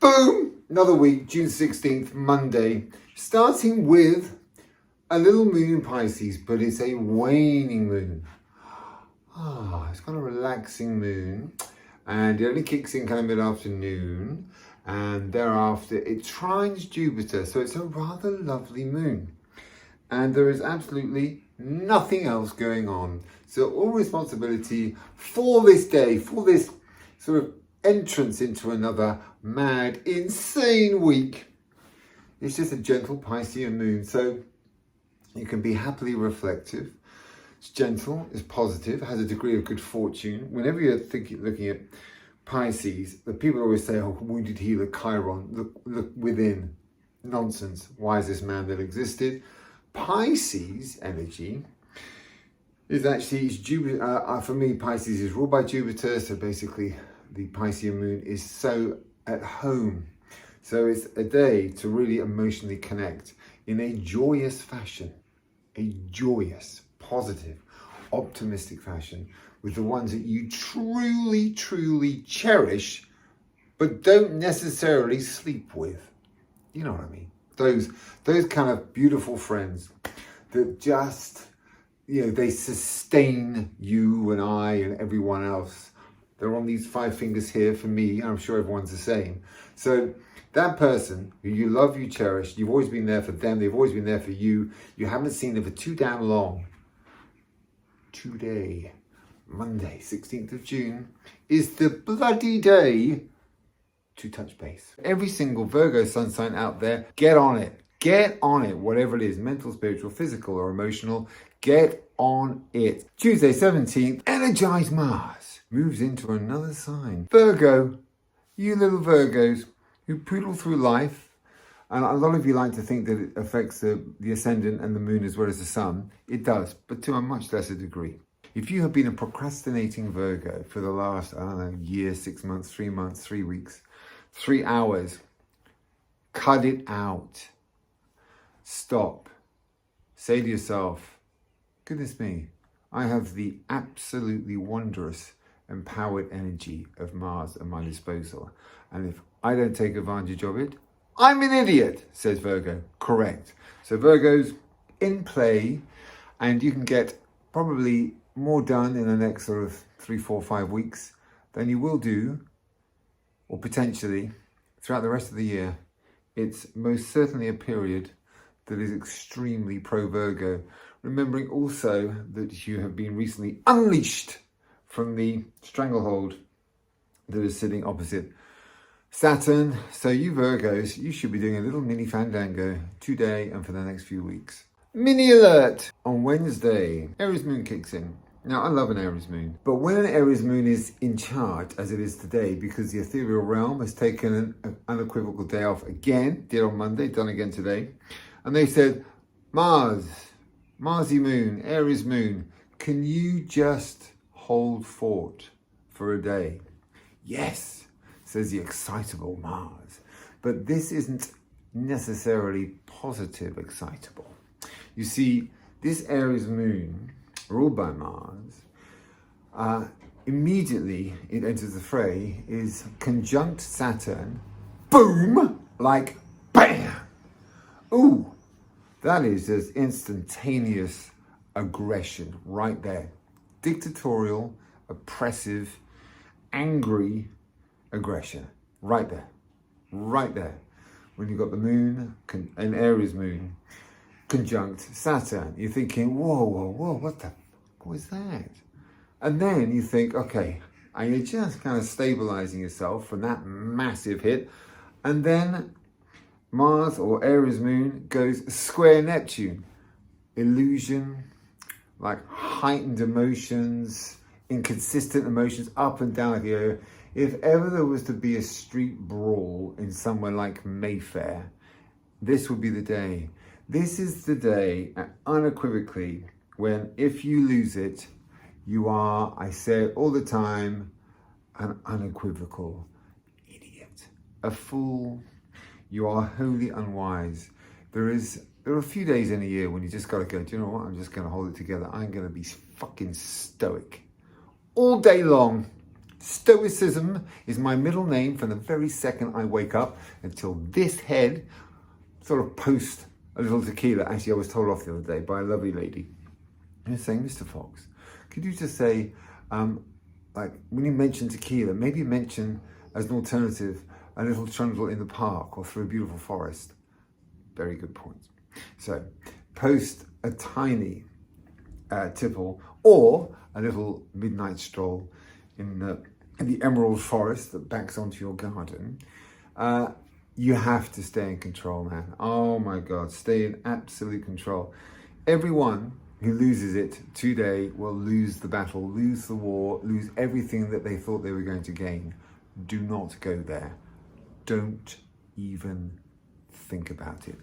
Boom! Another week, June 16th, Monday, starting with a little moon in Pisces, but it's a waning moon. It's got a relaxing moon, and it only kicks in kind of mid-afternoon, and thereafter it trines Jupiter, so it's a rather lovely moon. And there is absolutely nothing else going on. So all responsibility for this day, for this sort of entrance into another mad, insane week. It's just a gentle Piscean moon, so you can be happily reflective. It's gentle, it's positive, has a degree of good fortune. Whenever you're looking at Pisces, the people always say, oh, wounded healer, Chiron, look within. Nonsense. Why is this man that existed? Pisces energy is actually, Jupiter, for me, Pisces is ruled by Jupiter, so basically the Piscean moon is so at home. So it's a day to really emotionally connect in a joyous fashion, a joyous, positive, optimistic fashion with the ones that you truly, truly cherish, but don't necessarily sleep with. You know what I mean? Those kind of beautiful friends that just, they sustain you and I and everyone else. They're on these 5 fingers here for me. I'm sure everyone's the same. So that person who you love, you cherish, you've always been there for them. They've always been there for you. You haven't seen them for too damn long. Today, Monday, 16th of June, is the bloody day to touch base. Every single Virgo sun sign out there, get on it. Get on it, whatever it is, mental, spiritual, physical, or emotional. Get on it. Tuesday, 17th, energized Mars moves into another sign. Virgo, you little Virgos who poodle through life, and a lot of you like to think that it affects the ascendant and the moon as well as the sun. It does, but to a much lesser degree. If you have been a procrastinating Virgo for the last, year, 6 months, 3 months, 3 weeks, 3 hours, cut it out. Stop. Say to yourself, goodness me, I have the absolutely wondrous, empowered energy of Mars at my disposal. And if I don't take advantage of it, I'm an idiot, says Virgo. Correct. So Virgo's in play, and you can get probably more done in the next sort of 3, 4, 5 weeks than you will do, or potentially, throughout the rest of the year. It's most certainly a period that is extremely pro-Virgo. Remembering also that you have been recently unleashed from the stranglehold that is sitting opposite Saturn. So you Virgos, you should be doing a little mini fandango today and for the next few weeks. Mini alert! On Wednesday, Aries moon kicks in. Now, I love an Aries moon, but when an Aries moon is in charge, as it is today, because the ethereal realm has taken an unequivocal day off again, did on Monday, done again today, and they said, Marsy moon, Aries moon, can you just hold fort for a day? Yes, says the excitable Mars, but this isn't necessarily positive excitable. You see, this Aries moon, ruled by Mars, immediately it enters the fray, is conjunct Saturn, boom, like bam. Ooh, that is just instantaneous aggression right there. Dictatorial, oppressive, angry aggression right there. Right there. When you've got the moon, an Aries moon, conjunct Saturn, you're thinking, whoa, what the fuck was that? And then you think, okay, and you're just kind of stabilizing yourself from that massive hit. And then Mars or Aries moon goes square Neptune. Illusion, like heightened emotions, inconsistent emotions, up and down. If ever there was to be a street brawl in somewhere like Mayfair, this would be the day. This is the day, unequivocally, when if you lose it, you are, I say it all the time, an unequivocal idiot. A fool. You are wholly unwise. There are a few days in a year when you just got to go, do you know what? I'm just going to hold it together. I'm going to be fucking stoic all day long. Stoicism is my middle name from the very second I wake up until this head sort of post a little tequila. Actually, I was told off the other day by a lovely lady who's saying, Mr. Fox, could you just say, like when you mention tequila, maybe mention as an alternative a little trundle in the park or through a beautiful forest. Very good point. So post a tiny tipple or a little midnight stroll in the emerald forest that backs onto your garden. You have to stay in control, man. Oh my God, stay in absolute control. Everyone who loses it today will lose the battle, lose the war, lose everything that they thought they were going to gain. Do not go there. Don't even think about it.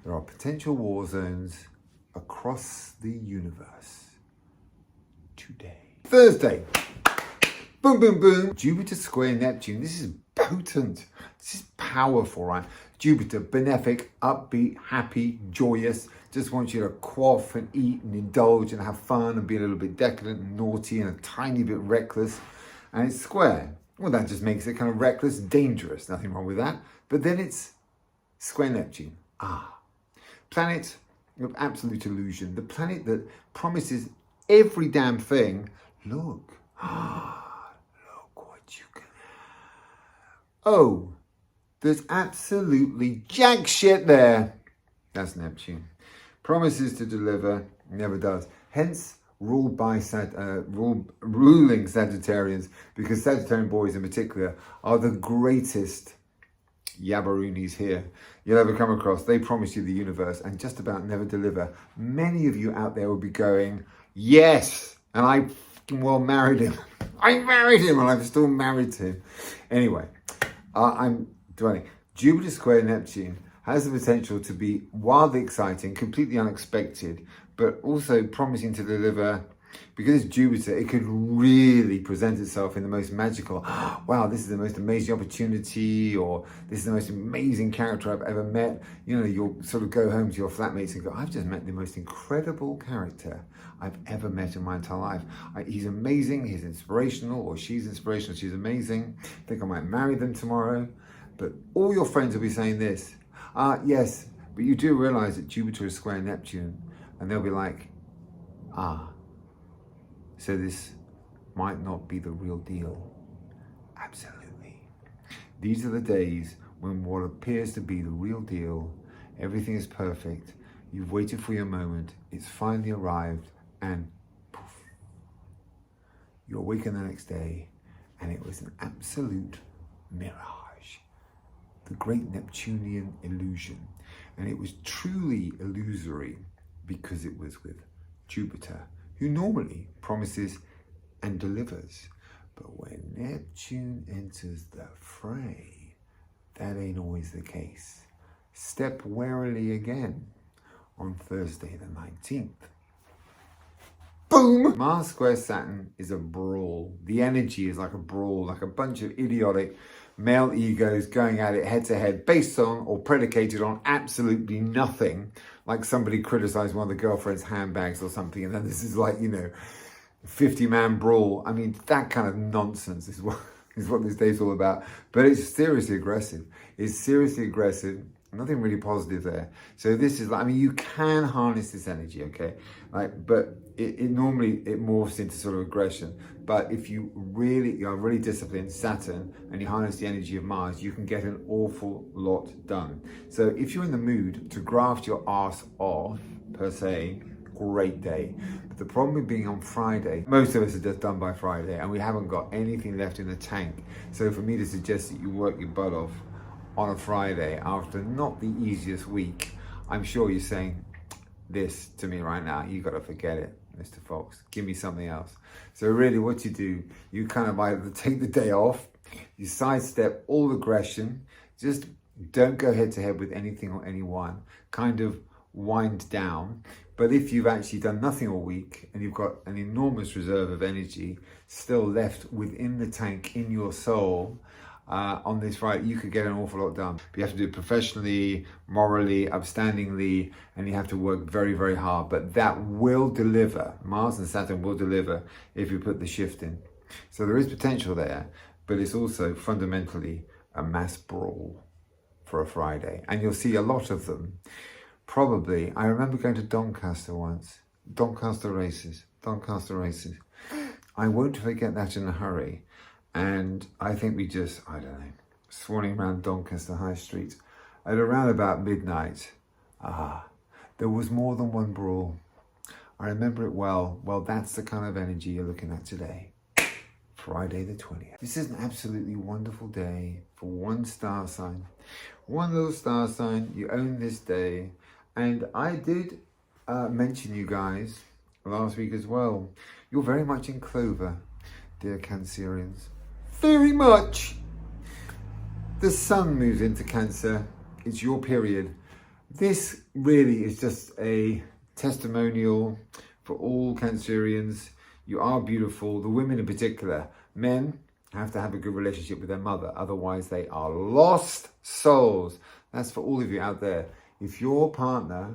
There are potential war zones across the universe today. Thursday. Boom, boom, boom. Jupiter square Neptune. This is potent. This is powerful, right? Jupiter, benefic, upbeat, happy, joyous. Just wants you to quaff and eat and indulge and have fun and be a little bit decadent and naughty and a tiny bit reckless. And it's square. Well, that just makes it kind of reckless, dangerous. Nothing wrong with that. But then it's square Neptune. Planet of absolute illusion. The planet that promises every damn thing. Look. Look what you can have. Oh, there's absolutely jack shit there. That's Neptune. Promises to deliver, never does. Hence, ruled by ruling Sagittarians, because Sagittarian boys in particular are the greatest yabaroonies here you'll ever come across. They promise you the universe and just about never deliver. Many of you out there will be going, yes, and I well married him. I married him and I'm still married to him. Anyway, I'm dwelling. Jupiter square Neptune has the potential to be wildly exciting, completely unexpected, but also promising to deliver. Because it's Jupiter, it could really present itself in the most magical, wow, this is the most amazing opportunity, or this is the most amazing character I've ever met. You know, you'll sort of go home to your flatmates and go, I've just met the most incredible character I've ever met in my entire life. He's amazing, he's inspirational, or she's inspirational, she's amazing. I think I might marry them tomorrow. But all your friends will be saying this, yes, but you do realize that Jupiter is square Neptune, and they'll be like, so this might not be the real deal. Absolutely. These are the days when what appears to be the real deal, everything is perfect, you've waited for your moment, it's finally arrived, and poof, you awaken the next day, and it was an absolute mirage. The great Neptunian illusion. And it was truly illusory because it was with Jupiter, who normally promises and delivers. But when Neptune enters the fray, that ain't always the case. Step warily again on Thursday the 19th. Boom! Mars square Saturn is a brawl. The energy is like a brawl, like a bunch of idiotic male egos going at it head to head, based on or predicated on absolutely nothing. Like somebody criticized one of the girlfriend's handbags or something, and then this is like, 50-man brawl. I mean, that kind of nonsense is what this day's all about. But it's seriously aggressive. It's seriously aggressive. Nothing really positive there. So this is like, you can harness this energy, okay? But it normally morphs into sort of aggression. But if you are really disciplined, Saturn, and you harness the energy of Mars, you can get an awful lot done. So if you're in the mood to graft your ass off, per se, great day. But the problem with being on Friday, most of us are just done by Friday, and we haven't got anything left in the tank. So for me to suggest that you work your butt off on a Friday after not the easiest week, I'm sure you're saying this to me right now, you got to forget it, Mr. Fox, give me something else. So really what you do, you kind of either take the day off, you sidestep all aggression, just don't go head to head with anything or anyone, kind of wind down. But if you've actually done nothing all week and you've got an enormous reserve of energy still left within the tank in your soul, on this Friday, you could get an awful lot done. But you have to do it professionally, morally, upstandingly, and you have to work very, very hard. But that will deliver. Mars and Saturn will deliver if you put the shift in. So there is potential there, but it's also fundamentally a mass brawl for a Friday. And you'll see a lot of them. Probably, I remember going to Doncaster once. Doncaster races. I won't forget that in a hurry. And I think we just, I don't know, swanning around Doncaster High Street at around about midnight. There was more than one brawl. I remember it well. Well, that's the kind of energy you're looking at today. Friday the 20th. This is an absolutely wonderful day for one star sign. One little star sign, you own this day. And I did mention you guys last week as well. You're very much in clover, dear Cancerians. Very much. The sun moves into Cancer. It's your period. This really is just a testimonial for all Cancerians. You are beautiful. The women in particular. Men have to have a good relationship with their mother. Otherwise, they are lost souls. That's for all of you out there. If your partner,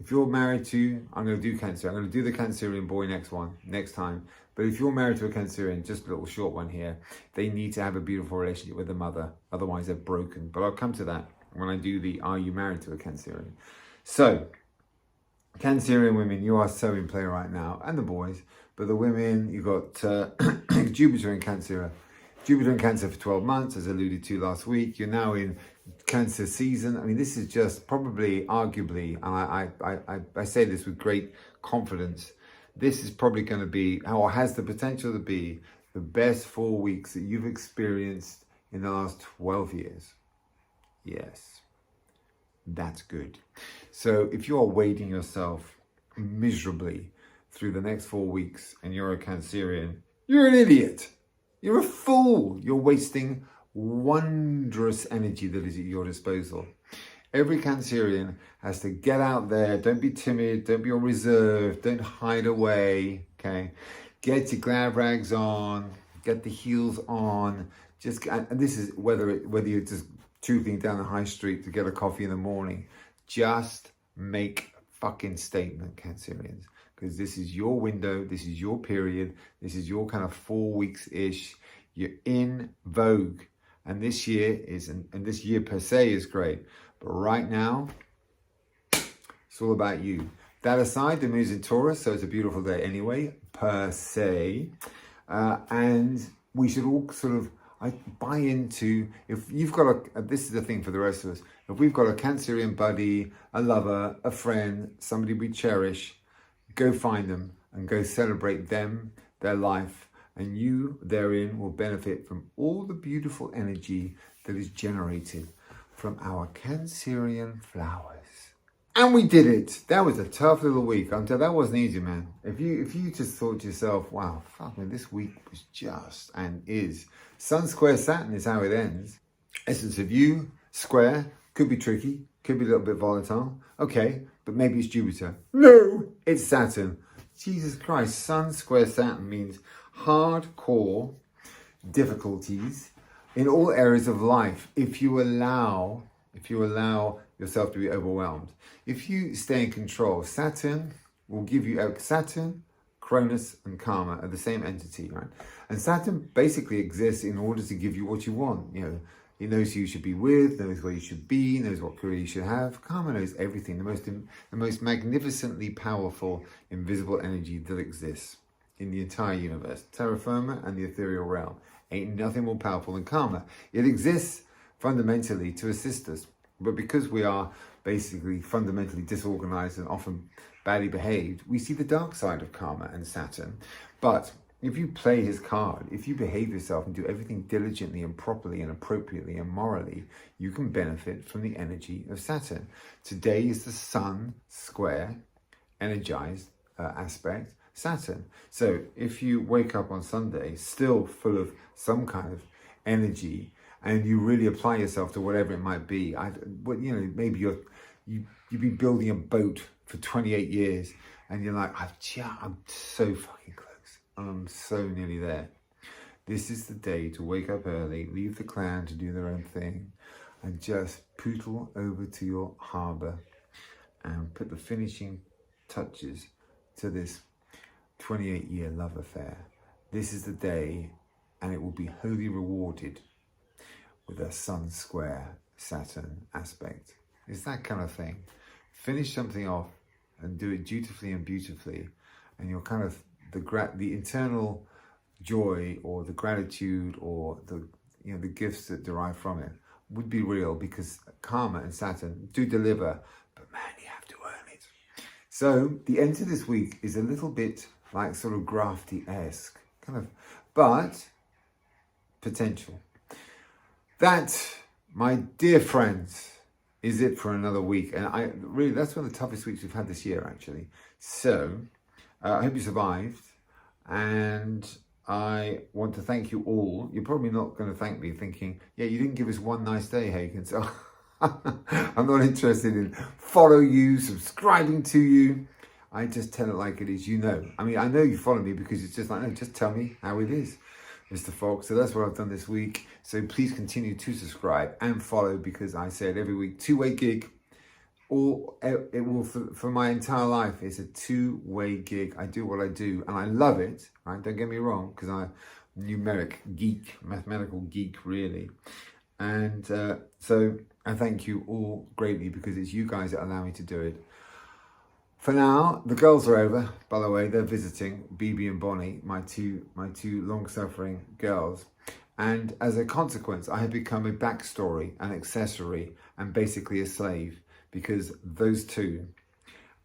if you're married to, I'm going to do Cancer. I'm going to do the Cancerian boy next time. But if you're married to a Cancerian, just a little short one here, they need to have a beautiful relationship with their mother. Otherwise, they're broken. But I'll come to that when I do the Are You Married to a Cancerian? So, Cancerian women, you are so in play right now. And the boys. But the women, you've got Jupiter in Cancer. Jupiter in Cancer for 12 months, as alluded to last week. You're now in Cancer season. I mean, this is just probably, arguably, and I say this with great confidence, this is probably going to be, or has the potential to be, the best 4 weeks that you've experienced in the last 12 years. Yes, that's good. So if you are wading yourself miserably through the next 4 weeks and you're a Cancerian, you're an idiot. You're a fool. You're wasting wondrous energy that is at your disposal. Every Cancerian has to get out there. Don't be timid. Don't be all reserved. Don't hide away. Okay. Get your glad rags on. Get the heels on. And this is whether you're just trooping down the high street to get a coffee in the morning. Just make a fucking statement, Cancerians. Because this is your window, this is your period, this is your kind of 4 weeks-ish. You're in vogue. And this year is, and this year per se is great. But right now, it's all about you. That aside, the moon's in Taurus, so it's a beautiful day anyway, per se. And we should all sort of buy into, if you've got this is the thing for the rest of us, if we've got a Cancerian buddy, a lover, a friend, somebody we cherish, go find them and go celebrate them, their life, and you therein will benefit from all the beautiful energy that is generated from our Cancerian flowers. And we did it. That was a tough little week. I'm telling you, that wasn't easy, man. If you just thought to yourself, wow, fuck man, this week was just and is. Sun square Saturn is how it ends. Essence of you, square, could be tricky, could be a little bit volatile. Okay, but maybe it's Jupiter. No, it's Saturn. Jesus Christ, Sun square Saturn means hardcore difficulties in all areas of life if you allow yourself to be overwhelmed. If you stay in control, Saturn will give you Saturn, Cronus, and Karma are the same entity, right? And Saturn basically exists in order to give you what you want. You know, he knows who you should be with, knows where you should be, knows what career you should have. Karma knows everything, the most magnificently powerful invisible energy that exists in the entire universe. Terra firma and the ethereal realm. Ain't nothing more powerful than Karma. It exists fundamentally to assist us. But because we are basically fundamentally disorganized and often badly behaved, we see the dark side of Karma and Saturn. But if you play his card, if you behave yourself and do everything diligently and properly and appropriately and morally, you can benefit from the energy of Saturn. Today is the Sun square, energized aspect, Saturn. So if you wake up on Sunday still full of some kind of energy and you really apply yourself to whatever it might be, maybe you've been building a boat for 28 years and you're like, I'm so fucking close. I'm so nearly there. This is the day to wake up early, leave the clan to do their own thing, and just poodle over to your harbour and put the finishing touches to this 28-year love affair. this is the day, and it will be wholly rewarded with a Sun square Saturn aspect. It's that kind of thing. Finish something off and do it dutifully and beautifully, and you're kind of the internal joy or the gratitude or the gifts that derive from it would be real, because karma and Saturn do deliver, but man, you have to earn it. So the end of this week is a little bit like sort of grafty-esque, kind of, but potential. That, my dear friends, is it for another week. And that's one of the toughest weeks we've had this year, actually. So I hope you survived, and I want to thank you all. You're probably not going to thank me thinking, yeah, you didn't give us one nice day, Hagen. So I'm not interested in follow you, subscribing to you. I just tell it like it is, you know. I mean, I know you follow me because it's just like, no, just tell me how it is, Mr. Fox. So that's what I've done this week. So please continue to subscribe and follow, because I say it every week, two-way gig. Or it will, for my entire life, it's a two-way gig. I do what I do, and I love it, right? Don't get me wrong, because I'm a numeric geek, mathematical geek, really. And so I thank you all greatly, because it's you guys that allow me to do it. For now, the girls are over. By the way, they're visiting, BB and Bonnie, my two long-suffering girls. And as a consequence, I have become a backstory, an accessory, and basically a slave, because those two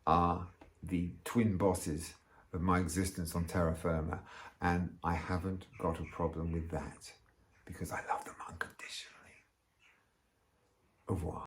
are the twin bosses of my existence on terra firma, and I haven't got a problem with that, because I love them unconditionally. Au revoir.